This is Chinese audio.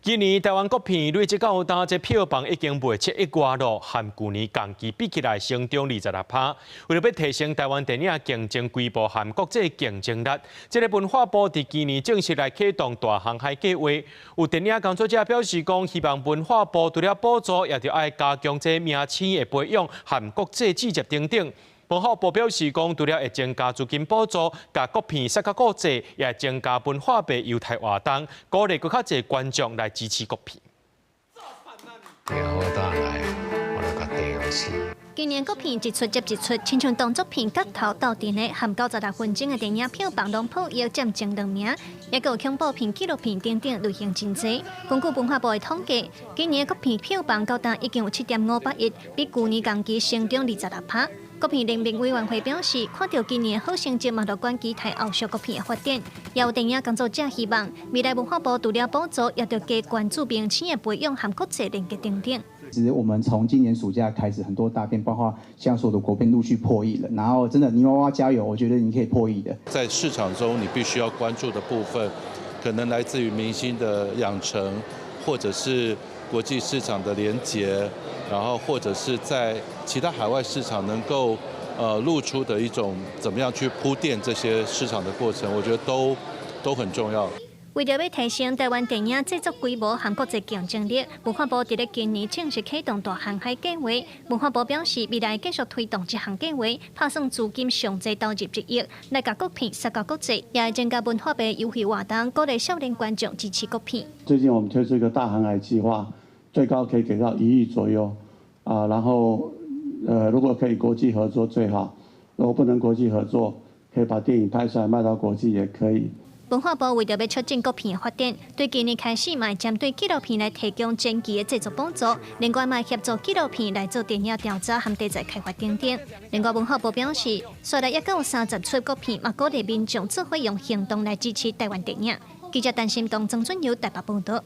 今年台湾国片累积到今这票房已经卖7亿外咯，和去年同期比起来成长26%。为了要提升台湾电影竞争规模和国际竞争力，这个文化部伫今年正式来启动大航海计划。有电影工作者表示讲，希望文化部除了补助，也着爱加强这名星的培养和国际制作等等。文化部表示讲，除了会增加资金补助，甲国片塞较国际，也会增加文化部优待活动，鼓励更较侪观众来支持国片。今年国片一出接一出，亲像动作片角头斗阵的，含96分钟的电影票房拢破亿，占前2名，也有恐怖片、纪录片等等类型真多。根据文化部的统计，今年国片票房高达已经有7.58亿，比去年同期成长26%。国片联名委员会表示，看到今年好成绩，嘛乐观期待后续国片的发展。也有电影工作者希望，未来文化部除了补助，也要加关注明星的培养和国际连接等等。其实我们从今年暑假开始，很多大片，包括像所有的国片陆续破亿了。然后真的泥娃娃加油，我觉得你可以破亿的。在市场中，你必须要关注的部分，可能来自于明星的养成，或者是国际市场的连结，然后或者是在其他海外市场能够露出的一种怎么样去铺垫这些市场的过程，我觉得都很重要。为了要提升台湾电影制作规模和国际竞争力，文化部伫咧今年正式启动大航海计划。文化部表示，未来继续推动这项计划，打算资金上侪投入1亿，来甲国片塞到国际，也会增加文化部优惠活动，鼓励少年观众支持国片。最近我们推出一个大航海计划，最高可以给到1亿左右啊。然后如果可以国际合作最好，如果不能国际合作，可以把电影拍出来卖到国际也可以。文化部为着要促进国片的发展，对今年开始嘛针对纪录片来提供前期的制作帮助，另外嘛协助纪录片来做电影调查和题材开发等等。另外，文化部表示，虽然也有30出国片，嘛鼓励民众做伙用行动来支持台湾电影。记者陈心东、曾准尧台北报道。